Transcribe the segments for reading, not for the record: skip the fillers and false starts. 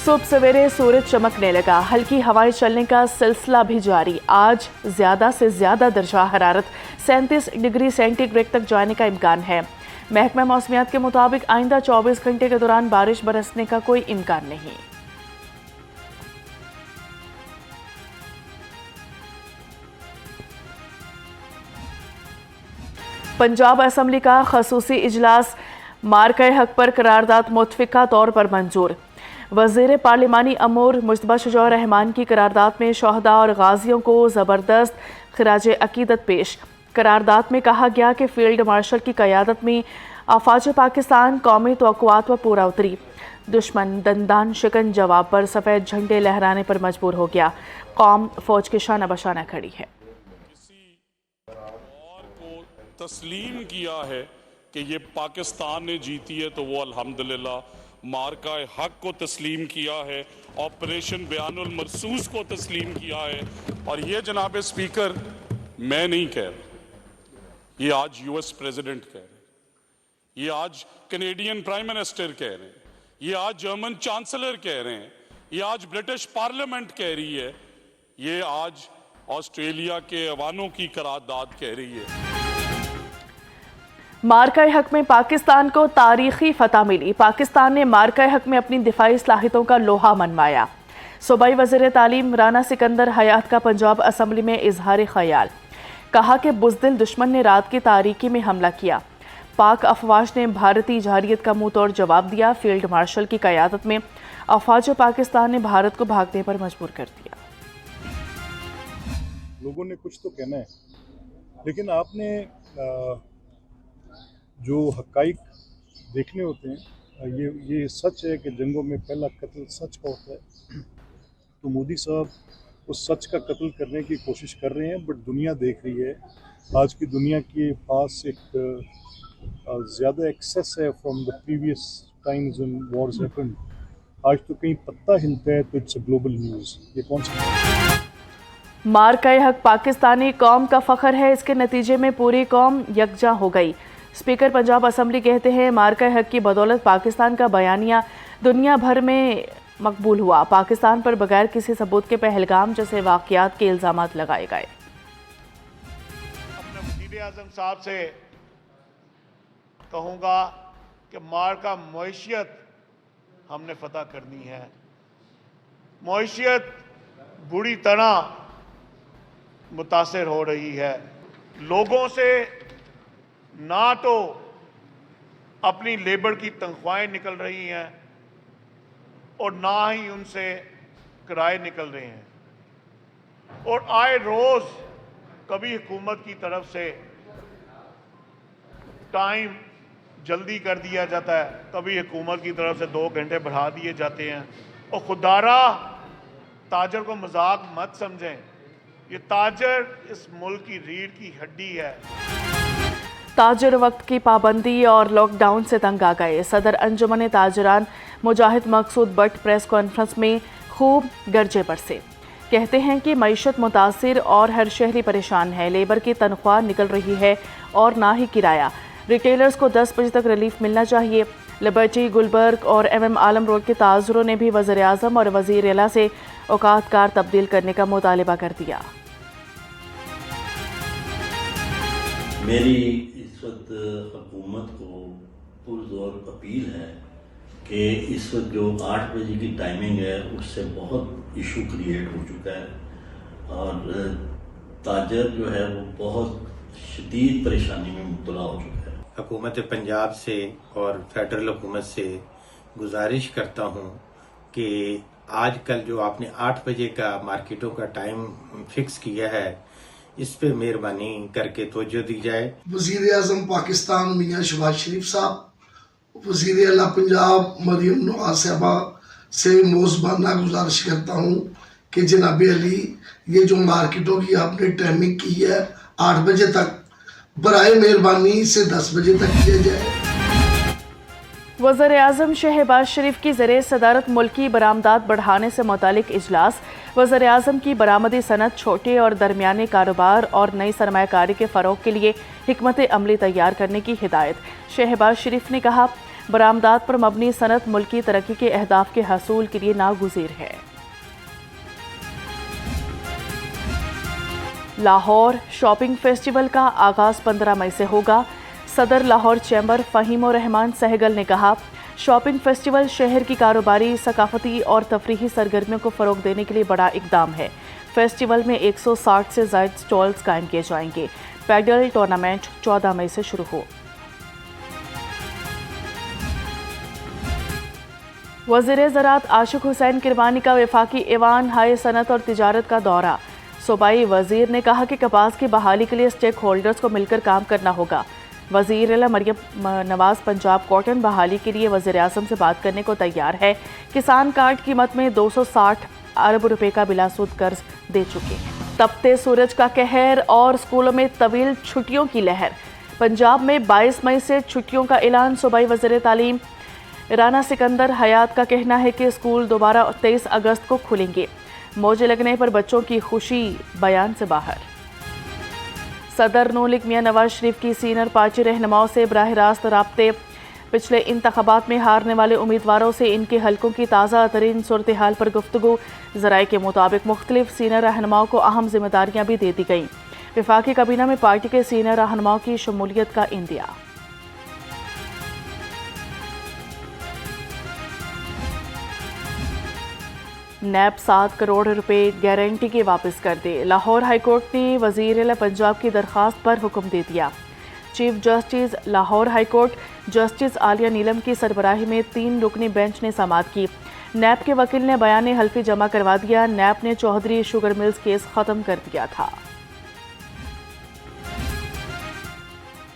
صبح سویرے سورج چمکنے لگا، ہلکی ہوائیں چلنے کا سلسلہ بھی جاری۔ آج زیادہ سے زیادہ درجہ حرارت 37 ڈگری سینٹی گریڈ تک جانے کا امکان ہے۔ محکمہ موسمیات کے مطابق آئندہ 24 گھنٹے کے دوران بارش برسنے کا کوئی امکان نہیں۔ پنجاب اسمبلی کا خصوصی اجلاس، مارکہ حق پر قرارداد متفقہ طور پر منظور۔ وزیر پارلیمانی امور مجتبیٰ شجاع الرحمان کی قرارداد میں شہداء اور غازیوں کو زبردست خراج عقیدت پیش۔ قرارداد میں کہا گیا کہ فیلڈ مارشل کی قیادت میں افواج پاکستان قومی توقعات پر پورا اتری۔ دشمن دندان شکن جواب پر سفید جھنڈے لہرانے پر مجبور ہو گیا۔ قوم فوج کے شانہ بشانہ کھڑی ہے۔ تسلیم کیا ہے کہ یہ پاکستان نے جیتی ہے تو وہ الحمدللہ مارکہ حق کو تسلیم کیا ہے، آپریشن بیان المرصوص کو تسلیم کیا ہے۔ اور یہ جناب اسپیکر میں نہیں کہہ رہا، یہ آج یو ایس پریزیڈنٹ کہہ رہے ہیں، یہ آج کینیڈین پرائم منسٹر کہہ رہے ہیں، یہ آج جرمن چانسلر کہہ رہے ہیں، یہ آج برٹش پارلیمنٹ کہہ رہی ہے، یہ آج آسٹریلیا کے ایوانوں کی قرارداد کہہ رہی ہے۔ مارکہ حق میں پاکستان کو تاریخی فتح ملی۔ پاکستان نے مارکہ حق میں اپنی دفاعی صلاحیتوں کا لوہا منوایا۔ صوبائی وزیر تعلیم رانا سکندر حیات کا پنجاب اسمبلی میں اظہار خیال، کہا کہ بزدل دشمن نے رات کی تاریکی میں حملہ کیا۔ پاک افواج نے بھارتی جارحیت کا منہ توڑ جواب دیا۔ فیلڈ مارشل کی قیادت میں افواج پاکستان نے بھارت کو بھاگنے پر مجبور کر دیا۔ لوگوں نے کچھ تو کہنا ہے، لیکن آپ نے جو حقائق دیکھنے ہوتے ہیں، یہ سچ ہے کہ جنگوں میں پہلا قتل سچ کا ہوتا ہے، تو مودی صاحب اس سچ کا قتل کرنے کی کوشش کر رہے ہیں، بٹ دنیا دیکھ رہی ہے۔ آج کی دنیا کے پاس ایک زیادہ ایکسیس ہے from the previous Times when wars happened۔ آج تو کہیں پتہ ہلتا ہے تو اٹس اے گلوبل نیوز۔ یہ کون سا مارکہ حق پاکستانی قوم کا فخر ہے، اس کے نتیجے میں پوری قوم یکجا ہو گئی۔ اسپیکر پنجاب اسمبلی کہتے ہیں مارکہ حق کی بدولت پاکستان کا بیانیہ دنیا بھر میں مقبول ہوا۔ پاکستان پر بغیر کسی ثبوت کے پہلگام جیسے واقعات کے الزامات لگائے گئے۔ اپنے وزیر اعظم صاحب سے کہوں گا کہ مارکہ معیشت ہم نے فتح کرنی ہے۔ معیشت بری طرح متاثر ہو رہی ہے۔ لوگوں سے نہ تو اپنی لیبر کی تنخواہیں نکل رہی ہیں اور نہ ہی ان سے کرائے نکل رہے ہیں، اور آئے روز کبھی حکومت کی طرف سے ٹائم جلدی کر دیا جاتا ہے، کبھی حکومت کی طرف سے 2 گھنٹے بڑھا دیے جاتے ہیں۔ اور خدارہ تاجر کو مذاق مت سمجھیں، یہ تاجر اس ملک کی ریڑھ کی ہڈی ہے۔ تاجر وقت کی پابندی اور لاک ڈاؤن سے تنگ آ گئے۔ صدر انجمن تاجران مجاہد مقصود بٹ پریس کانفرنس میں خوب گرجے برسے، کہتے ہیں کہ معیشت متاثر اور ہر شہری پریشان ہے، لیبر کی تنخواہ نکل رہی ہے اور نہ ہی کرایہ۔ ریٹیلرز کو 10 بجے تک ریلیف ملنا چاہیے۔ لبرٹی، گلبرگ اور MM عالم روڈ کے تاجروں نے بھی وزیر اعظم اور وزیر اعلیٰ سے اوقات کار تبدیل کرنے کا مطالبہ کر دیا۔ میری اس وقت حکومت کو پرزور اپیل ہے کہ اس وقت جو 8 بجے کی ٹائمنگ ہے اس سے بہت ایشو کریٹ ہو چکا ہے، اور تاجر جو ہے وہ بہت شدید پریشانی میں مبتلا ہو چکا ہے۔ حکومت پنجاب سے اور فیڈرل حکومت سے گزارش کرتا ہوں کہ آج کل جو آپ نے 8 بجے کا مارکیٹوں کا ٹائم فکس کیا ہے، اس پہ مہربانی کر کے توجہ دی جائے۔ وزیر اعظم پاکستان میاں شہباز شریف صاحب، وزیر اعلیٰ پنجاب مریم نواز صاحبہ سے موزبانہ گزارش کرتا ہوں کہ جناب علی یہ جو مارکیٹوں کی آپ نے ٹائمنگ کی ہے 8 بجے تک، برائے مہربانی سے 10 بجے تک کیا جائے۔ وزیر اعظم شہباز شریف کی زیر صدارت ملکی برآمدات بڑھانے سے متعلق اجلاس۔ وزیر اعظم کی برآمدی صنعت، چھوٹے اور درمیانے کاروبار اور نئی سرمایہ کاری کے فروغ کے لیے حکمت عملی تیار کرنے کی ہدایت۔ شہباز شریف نے کہا बरामदात पर मबनी सनत मुल्की तरक्की के अहदाफ के हसूल के लिए नागुज़ीर है। लाहौर शॉपिंग फेस्टिवल का आगाज़ 15 मई से होगा। सदर लाहौर चैम्बर फ़हीम रहमान सहगल ने कहा, शॉपिंग फेस्टिवल शहर की कारोबारी, सकाफती और तफरीही सरगर्मियों को फ़रोग देने के लिए बड़ा इक़दाम है। फेस्टिवल में 160 से ज़ायद स्टॉल्स कायम किए जाएंगे। पैडल टूर्नामेंट 14 मई से शुरू हो। वज़ीर ज़राअत आशिक हुसैन किरमानी का वफाकी ऐवान हाई सनत और तिजारत का दौरा। सूबाई वज़ीर ने कहा कि कपास की बहाली के लिए स्टेक होल्डर्स को मिलकर काम करना होगा। वज़ीर आला मरियम नवाज़ पंजाब कॉटन बहाली के लिए वज़ीर आज़म से बात करने को तैयार है। किसान कार्ड कीमत में 260 अरब रुपए का बिलासूद कर्ज दे चुके हैं। तपते सूरज का कहर और स्कूलों में तवील छुट्टियों की लहर। पंजाब में 22 मई से छुट्टियों का ऐलान। सूबाई वज़ीर तालीम राना सिकंदर हयात का कहना है कि स्कूल दोबारा 23 अगस्त को खुलेंगे। मौजे लगने पर बच्चों की खुशी बयान से बाहर। सदर नून लीग मियां नवाज शरीफ की सीनियर पार्टी रहनुमाओं से बराह रास्त राब्ते। पिछले इंतखाबात में हारने वाले उम्मीदवारों से इनके हलकों की ताज़ा तरीन सूरत हाल पर गुफ्तगू। ज़राए के मुताबिक मुख्तलिफ सीनियर रहनुमाओं को अहम जिम्मेदारियां भी दे दी गईं। वफाकी काबीना में पार्टी के सीनियर रहनुमाओं की शमूलियत का इंदिया। नैब 7 करोड़ रुपए गारंटी के वापस कर दे। लाहौर हाईकोर्ट ने वज़ीर आला पंजाब की दरख्वास्त पर हुक्म दे दिया। Chief justice Lahore high court justice Aliya Neelam की सरबराही में 3 रुकनी बेंच ने समाअत की। नैब के वकील ने बयान हल्फी जमा करवा दिया। नैब ने चौधरी शुगर मिल्स केस ख़त्म कर दिया था।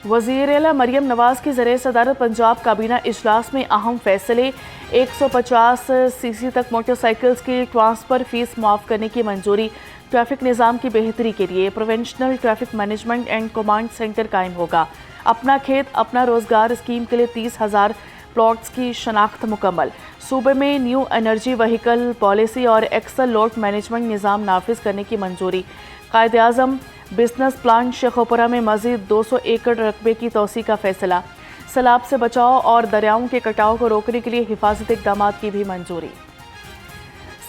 वज़ीर आला मरियम नवाज़ की ज़रिए सदारत पंजाब काबीना इजलास में अहम फैसले। 150 सीसी तक मोटरसाइकिल्स की ट्रांसफ़र फ़ीस माफ़ करने की मंजूरी। ट्रैफिक निज़ाम की बेहतरी के लिए provincial traffic management and command centre कायम होगा। अपना खेत अपना रोज़गार स्कीम के लिए 30,000 प्लॉट्स की शनाख्त मुकम्मल। सूबे में न्यू एनर्जी व्हीकल पॉलिसी और एक्सल लोड मैनेजमेंट निज़ाम नाफिज करने की मंजूरी। कायद-ए-आज़म बिजनेस प्लान शेखोपुरा में मज़ीद 200 एकड़ रकबे की तोसी का फैसला। सैलाब से बचाव और दरियाओं के कटाव को रोकने के लिए हिफाजती इक़दामात की भी मंजूरी।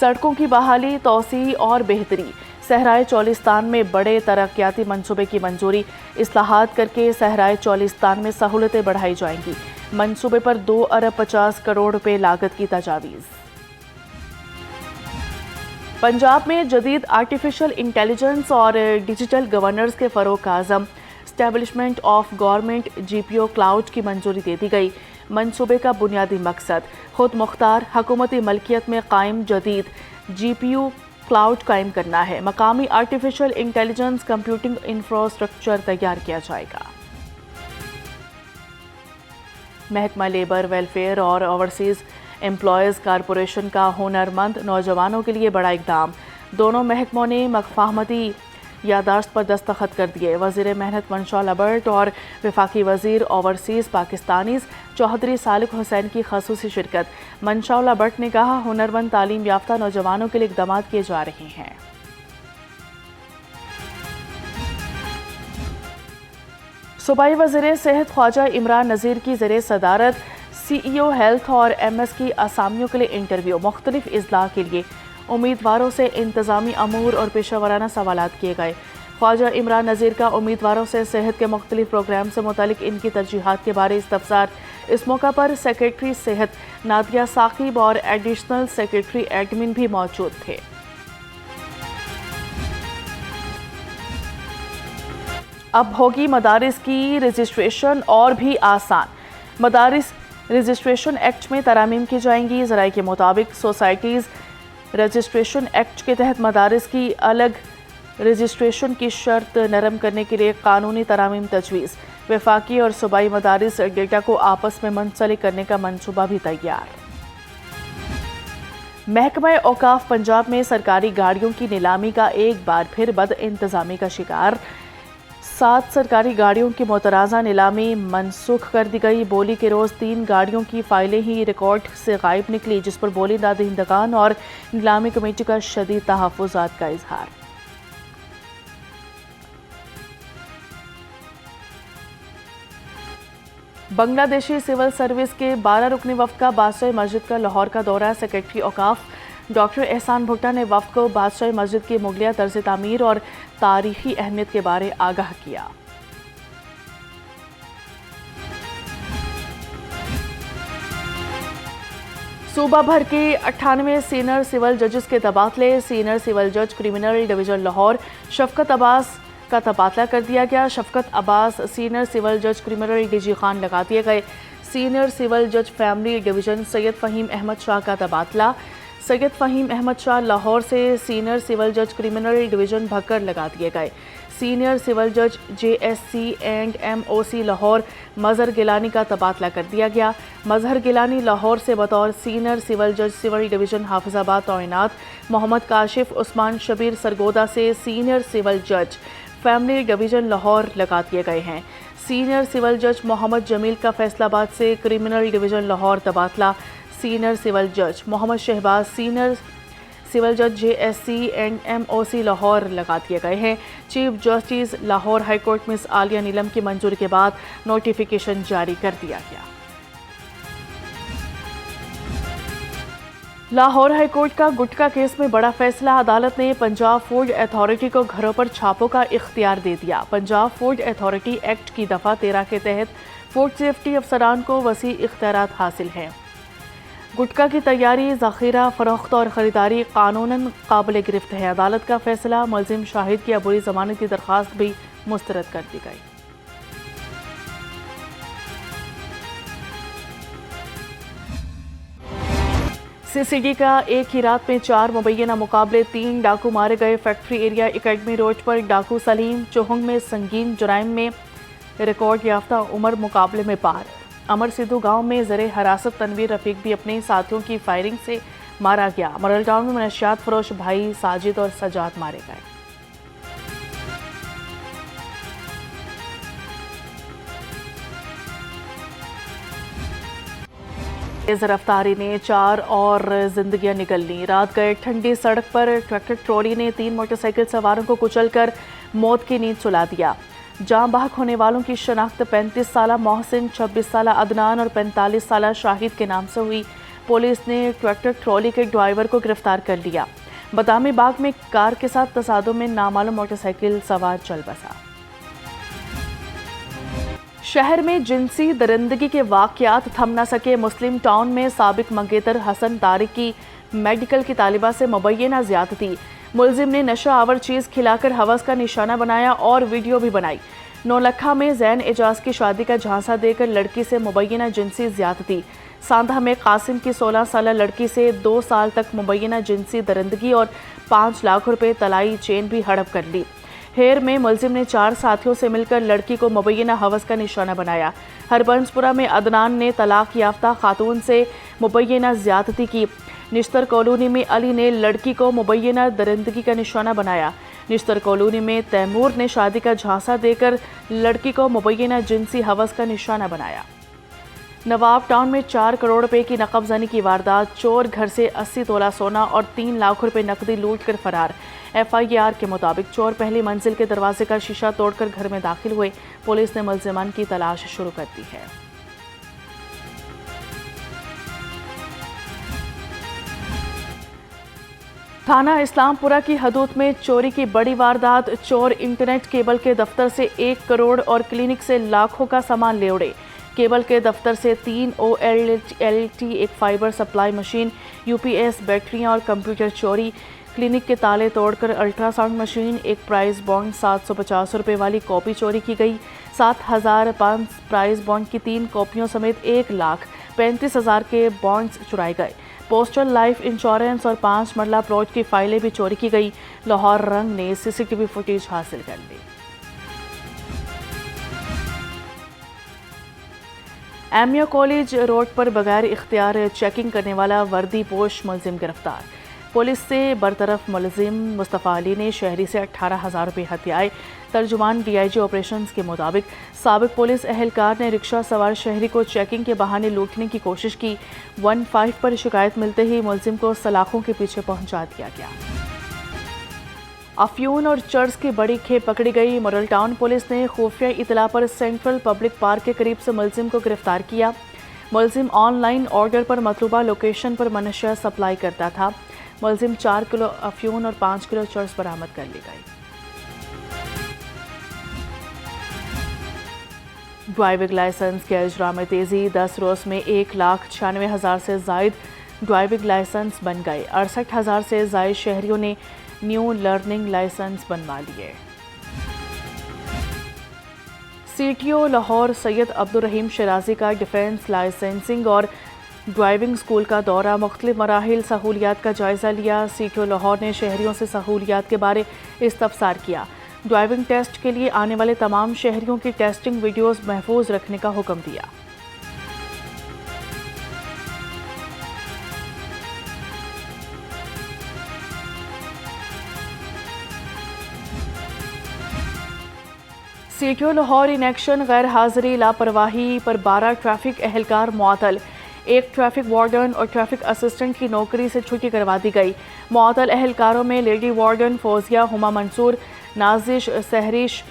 सड़कों की बहाली, तोसी और बेहतरी। सहराए चौलिस्तान में बड़े तरक्याती मंसूबे की मंजूरी। इस्लाहात करके सहराए चौलिस्तान में सहूलतें बढ़ाई जाएंगी। मंसूबे पर 2 अरब 50 करोड़ रुपए लागत की तजावीज़। पंजाब में जदीद आर्टिफिशियल इंटेलिजेंस और डिजिटल गवर्नेंस के फ़रोग़ का अज़म। Establishment of government GPO cloud की मंजूरी दे दी गई। मंसूबे का बुनियादी मकसद खुद मुख्तार हुकूमती मलकियत में कायम जदीद GPU क्लाउड कायम करना है। मकामी आर्टिफिशियल इंटेलिजेंस कंप्यूटिंग इंफ्रास्ट्रक्चर तैयार किया जाएगा। महकमा लेबर वेलफेयर और ओवरसीज़ एम्प्लॉयज़ कॉरपोरेशन का हुनरमंद नौजवानों के लिए बड़ा इक़दाम। दोनों महकमों ने मफ़ाहमती यादाश्त पर दस्तखत कर दिए। वज़ीर मेहनत मंशा लबर्ट और वफाकी वज़ीर ओवरसीज़ पाकिस्तानीज़ चौधरी सालिक हुसैन की ख़ुसूसी शिरकत। मंशा लबर्ट ने कहा, हुनरमंद तालीम याफ्ता नौजवानों के लिए इक़दामात किए जा रहे हैं। सूबाई वज़ीर सेहत ख्वाजा इमरान नज़ीर की ज़रिए सदारत CEO हेल्थ और MS की असामियों के लिए इंटरव्यू। मुख्तलिफ इज़लाअ के लिए उम्मीदवारों से इंतज़ामी अमूर और पेशा वराना सवालात किए गए। ख्वाजा इमरान नज़ीर का उम्मीदवारों से सेहत के मुख्तलिफ प्रोग्राम से मुतालिक इनकी तरजीहात के बारे इस्तफसार। इस मौका पर सेक्रेटरी सेहत नादिया साकिब और एडिशनल सेक्रेटरी एडमिन भी मौजूद थे। अब होगी मदारिस की रजिस्ट्रेशन और भी आसान। मदारिस रजिस्ट्रेशन एक्ट में तरामीम की जाएंगी। ज़राए के मुताबिक सोसाइटीज़ रजिस्ट्रेशन एक्ट के तहत मदारिस की अलग रजिस्ट्रेशन की शर्त नरम करने के लिए कानूनी तरामीम तजवीज़। वफाकी और सूबाई मदारिस डेटा को आपस में मुंसलिक करने का मंसूबा भी तैयार। महकमा औकाफ पंजाब में सरकारी गाड़ियों की नीलामी का एक बार फिर बद इंतज़ामी का शिकार। 7 सरकारी गाड़ियों की मुतराज़ा नीलामी मनसूख कर दी गई। बोली के रोज़ 3 गाड़ियों की फाइलें ही रिकॉर्ड से गायब निकली, जिस पर बोली दहिंदगान और नीलामी कमेटी का शदीद तहफ़्फ़ुज़ात का इजहार। بنگلہ دیشی سول سروس کے 12 رکنی وفد کا بادشاہ مسجد کا لاہور کا دورہ. سیکرٹری اوقاف ڈاکٹر احسان بھٹا نے وفد کو بادشاہ مسجد کی مغلیہ طرز تعمیر اور تاریخی اہمیت کے بارے آگاہ کیا. صوبہ بھر کے 98 سینئر سول ججز کے تبادلے. سینئر سول جج کرمنل ڈویژن لاہور شفقت عباس کا تبادلہ کر دیا گیا. شفقت عباس سینئر سول جج کرمنل ڈی جی خان لگا دیے گئے. سینئر سول جج فیملی ڈویژن سید فہیم احمد شاہ کا تبادلہ. سید فہیم احمد شاہ لاہور سے سینئر سول جج کرمنل ڈویژن بھکر لگا دیے گئے. سینئر سول جج J S C and M O C Lahore Mazhar Gilani کا تبادلہ کر دیا گیا. مظہر گیلانی لاہور سے بطور سینئر سول جج سول ڈویژن حافظ آباد تعینات. محمد کاشف عثمان شبیر سرگودا سے سینئر سول جج فیملی ڈویژن لاہور لگا دیے گئے ہیں. سینئر سول جج محمد جمیل کا فیصل آباد سے کرمنل ڈویژن لاہور تبادلہ. سینئر سول جج محمد شہباز سینئر سول جج J S C and M O C Lahore لگا دیے گئے ہیں. Chief justice Lahore high court miss Aliya Neelam کی منظوری کے بعد نوٹیفیکیشن جاری کر دیا گیا. لاہور ہائی کورٹ کا گٹکا کیس میں بڑا فیصلہ. عدالت نے پنجاب فوڈ اتھارٹی کو گھروں پر چھاپوں کا اختیار دے دیا. پنجاب فوڈ اتھارٹی ایکٹ کی دفعہ 13 کے تحت فوڈ سیفٹی افسران کو وسیع اختیارات حاصل ہیں. گٹکا کی تیاری، ذخیرہ، فروخت اور خریداری قانوناً قابل گرفت ہے. عدالت کا فیصلہ. ملزم شاہد کی عبوری ضمانت کی درخواست بھی مسترد کر دی گئی. سی سی ڈی کا ایک ہی رات میں 4 مبینہ مقابلے. 3 ڈاکو مارے گئے. فیکٹری ایریا اکیڈمی روڈ پر ڈاکو سلیم چوہنگ میں سنگین جرائم میں ریکارڈ یافتہ عمر مقابلے میں پار. امر سدھو گاؤں میں زیر حراست تنویر رفیق بھی اپنے ساتھیوں کی فائرنگ سے مارا گیا. مرل ٹاؤن میں منشیات فروش بھائی ساجد اور سجاد مارے گئے. تیز رفتاری نے 4 اور زندگیاں نکل لیں. رات گئے ٹھنڈی سڑک پر ٹریکٹر ٹرالی نے 3 موٹر سائیکل سواروں کو کچل کر موت کی نیند سلا دیا. جاں بحق ہونے والوں کی شناخت 35 سالہ محسن، 26 سالہ عدنان اور 45 سالہ شاہد کے نام سے ہوئی. پولیس نے ٹریکٹر ٹرالی کے ڈرائیور کو گرفتار کر لیا. بادامی باغ میں کار کے ساتھ تصادم میں نامعلوم موٹر سائیکل سوار چل بسا. شہر میں جنسی درندگی کے واقعات تھم نہ سکے. مسلم ٹاؤن میں سابق منگیتر حسن طارق کی میڈیکل کی طالبہ سے مبینہ زیادتی. ملزم نے نشہ آور چیز کھلا کر ہوس کا نشانہ بنایا اور ویڈیو بھی بنائی. نولکھا میں زین اعجاز کی شادی کا جھانسا دے کر لڑکی سے مبینہ جنسی زیادتی. ساندھا میں قاسم کی 16 سالہ لڑکی سے 2 سال تک مبینہ جنسی درندگی اور 5 لاکھ روپے طلائی چین بھی ہڑپ کر لی. ہیر میں ملزم نے 4 ساتھیوں سے مل کر لڑکی کو مبینہ ہوس کا نشانہ بنایا. ہربنسپورہ میں عدنان نے طلاق یافتہ خاتون سے مبینہ زیادتی کی. نشتر کالونی میں علی نے لڑکی کو مبینہ درندگی کا نشانہ بنایا. نشتر کالونی میں تیمور نے شادی کا جھانسا دے کر لڑکی کو مبینہ جنسی ہوس کا نشانہ بنایا. نواب ٹاؤن میں 4 کروڑ روپے کی نقب زنی کی واردات. چور گھر سے 80 تولہ سونا اور 3 لاکھ روپے نقدی لوٹ کر فرار. ایف آئی آر کے مطابق چور پہلی منزل کے دروازے کا شیشہ توڑ کر گھر میں داخل ہوئے. پولیس نے ملزمان کی تلاش شروع کر دی ہے. تھانہ اسلام پورہ کی حدود میں چوری کی بڑی واردات. چور انٹرنیٹ کیبل کے دفتر سے 1 کروڑ اور کلینک سے لاکھوں کا سامان لے اڑے. کیبل کے دفتر سے 3 OLT، ایک فائبر سپلائی مشین، UPS بیٹریاں اور کمپیوٹر چوری. کلینک کے تالے توڑ کر الٹرا ساؤنڈ مشین، ایک پرائز بانڈ 750 روپے والی کاپی چوری کی گئی. 7,005 پرائز بانڈ کی 3 کاپیوں سمیت 1,35,000 کے بانڈز چرائے گئے. پوسٹل لائف انشورنس اور 5 مرلہ پلاٹ کی فائلیں بھی چوری کی گئی. لاہور رنگ نے CCTV فوٹیج حاصل کر لی. ایمیو کالج روڈ پر بغیر اختیار چیکنگ کرنے والا وردی پوش ملزم گرفتار. پولیس سے برطرف ملزم مصطفیٰ علی نے شہری سے 18,000 روپے ہتھیائے. ترجمان DIG آپریشنز کے مطابق سابق پولیس اہلکار نے رکشہ سوار شہری کو چیکنگ کے بہانے لوٹنے کی کوشش کی. 15 پر شکایت ملتے ہی ملزم کو سلاخوں کے پیچھے پہنچا دیا گیا. अफ्यून और चर्स की बड़ी खेप पकड़ी गई। मॉडल टाउन पुलिस ने खुफिया इतला पर सेंट्रल पब्लिक पार्क के करीब से मुलजिम को गिरफ्तार किया। मुलजिम ऑनलाइन ऑर्डर पर मतलूबा लोकेशन पर मनशा सप्लाई करता था। मुलजिम 4 किलो अफ्यून और 5 किलो चर्स बरामद कर ली गई। ड्राइविंग लाइसेंस के इजरा में तेजी। 10 रोज में 1,96,000 से जायद ड्राइविंग लाइसेंस बन गए। 68,000 से जायद शहरियों ने न्यू लर्निंग लाइसेंस बनवा लिए। सीटीओ लाहौर सैयद अब्दुल रहीम शराजी का डिफेंस लाइसेंसिंग और ड्राइविंग स्कूल का दौरा। मुख्तलिफ मराहिल सहूलियात का जायजा लिया। सीटीओ लाहौर ने शहरियों से सहूलियात के बारे इस्तफसार किया। ड्राइविंग टेस्ट के लिए आने वाले तमाम शहरियों की टेस्टिंग वीडियोस महफूज रखने का हुक्म दिया। CTO Lahore in action. गैर हाजिरी लापरवाही पर 12 ट्रैफिक एहलकार मुअत्तल। 1 ट्रैफिक वार्डन और ट्रैफिक असिस्टेंट की नौकरी से छुट्टी करवा दी गई। मुअत्तल एहलकारों में लेडी वार्डन फौजिया हुमा मंसूर, नाजिश सहरिश,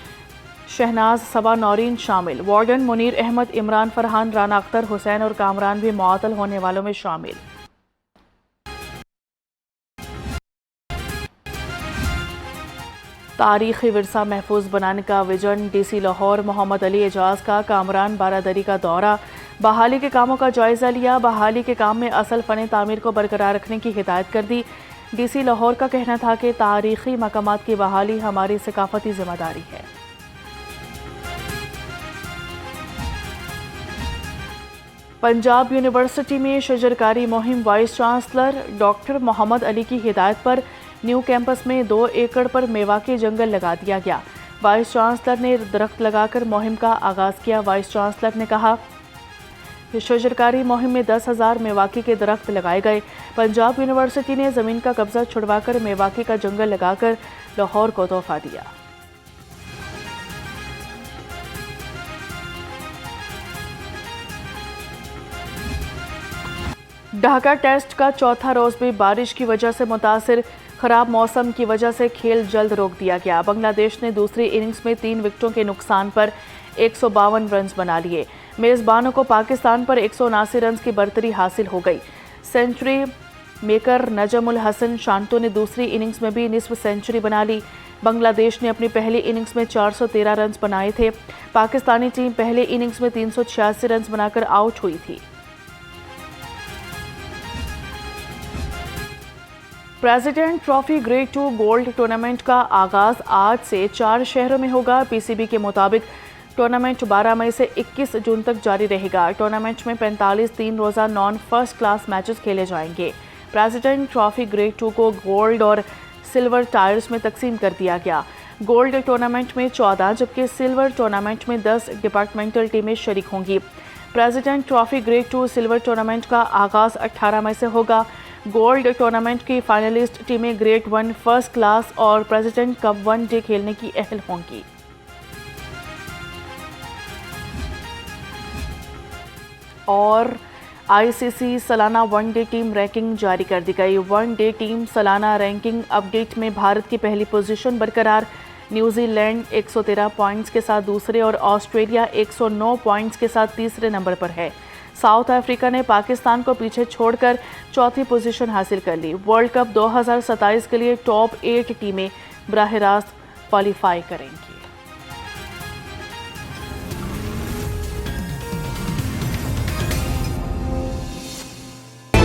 शहनाज सबा नौरीन शामिल। वार्डन मुनीर अहमद, इमरान फरहान, राना अख्तर, हुसैन और कामरान भी मुअत्तल होने वालों में शामिल। तारीखी विरसा महफूज बनाने का विजन। डीसी लाहौर मोहम्मद अली एजाज का कामरान बारादरी का दौरा। बहाली के कामों का जायजा लिया। बहाली के काम में असल फ़न तामीर को बरकरार रखने की हिदायत कर दी। डीसी लाहौर का कहना था कि तारीखी मकामात की बहाली हमारी सकाफती जिम्मेदारी है। पंजाब यूनिवर्सिटी में शजरकारी मुहिम। Vice chancellor doctor Mohammad Ali की हिदायत पर न्यू कैंपस में 2 एकड़ पर मेवा के जंगल लगा दिया गया। वाइस चांसलर ने दरख्त लगाकर मुहिम का आगाज़ किया। वाइस चांसलर ने कहा कि शजरकारी मुहिम में 10,000 मेवाकी के दरख्त लगाए गए। पंजाब यूनिवर्सिटी ने ज़मीन का कब्जा छुड़वाकर मेवाकी का जंगल लगाकर लाहौर को तोहफा दिया। ढाका टेस्ट का चौथा रोज भी बारिश की वजह से मुतासिर। खराब मौसम की वजह से खेल जल्द रोक दिया गया। बांग्लादेश ने दूसरी इनिंग्स में 3 विकेटों के नुकसान पर 152 रन बना लिए। मेज़बानों को पाकिस्तान पर 179 रन की बरतरी हासिल हो गई। सेंचुरी मेकर नजमुल हसन शांतो ने दूसरी इनिंग्स में भी निस्फ सेंचुरी बना ली। बांग्लादेश ने अपनी पहली इनिंग्स में 413 रन बनाए थे। पाकिस्तानी टीम पहले इनिंग्स में 386 रन बनाकर आउट हुई थी। President trophy grade 2 gold tournament का आगाज आज से 4 शहरों में होगा। पीसीबी के मुताबिक टूर्नामेंट 12 मई से 21 जून तक जारी रहेगा। टूर्नामेंट में 45 3 रोज़ा नॉन फर्स्ट क्लास मैचेस खेले जाएंगे। प्रेसिडेंट ट्रॉफी ग्रेड 2 को गोल्ड और सिल्वर टायर्स में तकसीम कर दिया गया। गोल्ड टूर्नामेंट में 14 जबकि सिल्वर टूर्नामेंट में 10 डिपार्टमेंटल टीमें शरीक होंगी। President trophy grade 2 silver tournament का आगाज 18 मई से होगा। गोल्ड टूर्नामेंट की फाइनलिस्ट टीमें ग्रेड 1 फर्स्ट क्लास और प्रेसिडेंट कप 1 डे खेलने की अहल होंगी। और आईसीसी सालाना वनडे टीम रैंकिंग जारी कर दी गई। वनडे टीम सालाना रैंकिंग अपडेट में भारत की पहली पोजीशन बरकरार। न्यूजीलैंड 113 पॉइंट्स के साथ दूसरे और ऑस्ट्रेलिया 109 पॉइंट्स के साथ तीसरे नंबर पर है। साउथ अफ्रीका ने पाकिस्तान को पीछे छोड़कर चौथी पोजीशन हासिल कर ली। वर्ल्ड कप 2027 के लिए टॉप 8 टीमें बराह रास्त क्वालिफाई करेंगी।